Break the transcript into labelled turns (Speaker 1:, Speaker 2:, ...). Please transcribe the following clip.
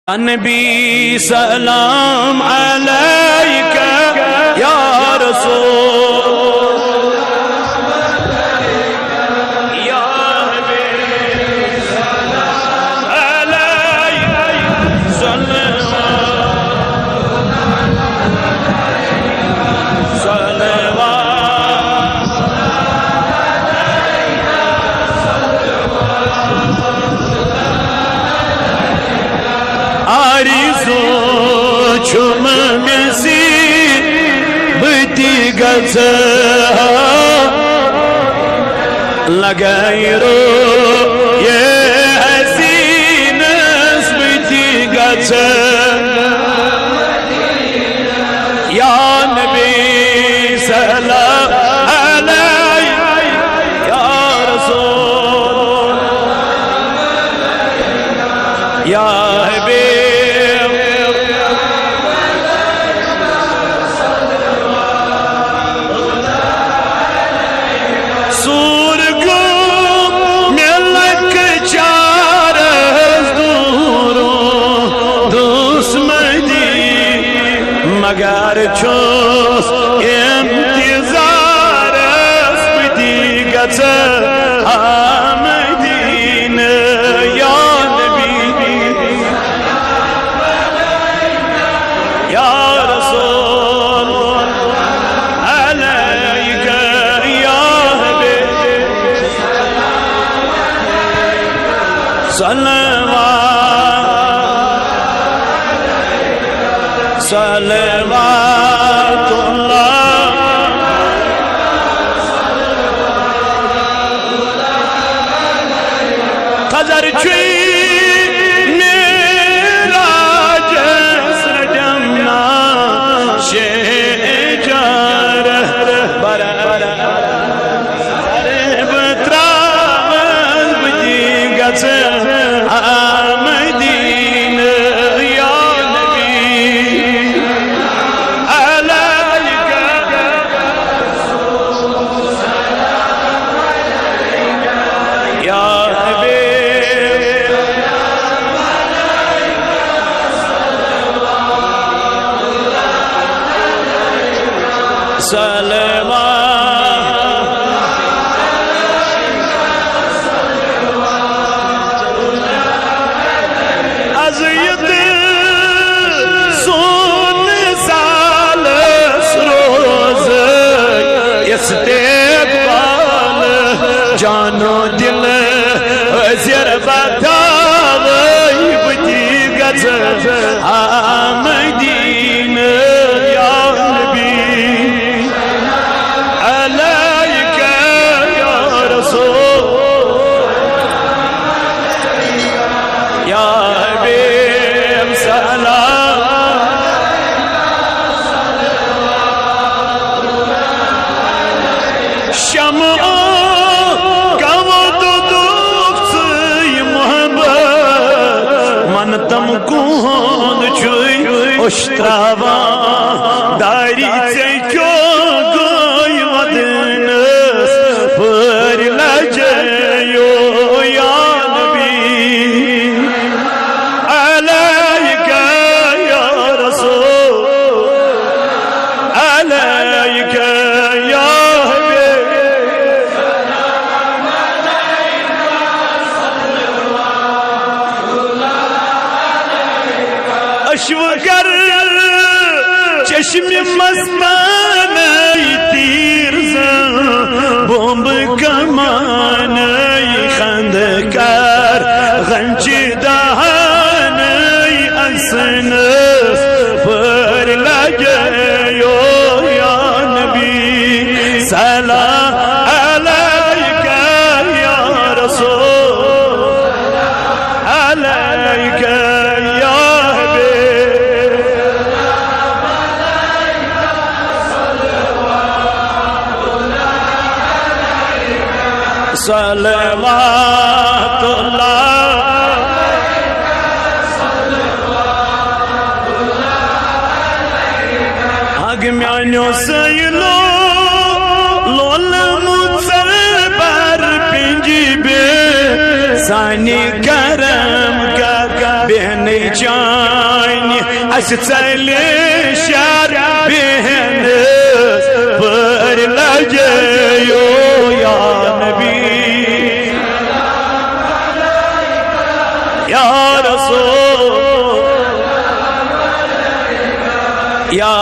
Speaker 1: नबी सलाम अलैका या रसूल या हबीब सलाम अलैका लगाइरो ये हसीन स्मृति गच या नबी सलाम अलैका या रसूल या हबीब मगर छोस इंतजार स्मृति गच आमदीन या नबी या रसूल अलैका या हबीब सलवातुल्लाह खजर छुई मेरा जसरदमना शेजार बरा बत्रावल बुझी गच आमदीन या नबी या हबीब अज़ियत सुन साल रोज इस्तेक़बाल जानो दिल वज़ीर बताव बुद्धि गच आमदीन या नबी अलैका या रसूल या हबीब सलाम शम्अ तम कौन छुई उश्त्रावा दारी से क्यों गोई वदन पर लजयो या नबी अलैका या रसूल अलैका या हबीब अश्वगर चश्म मस्तान तीर बॉम्ब कमान खंदकार गंज दहान असन पर लगयो या नबी सलाम अलैका या रसूल अलैका या सलवातुल्लाह अग म्यानो सयलो लोल मुसर पर पिंजी बे सानी करम का बेहने चानी अस चले शर बेहनस पर लजयो या नबी या रसूल या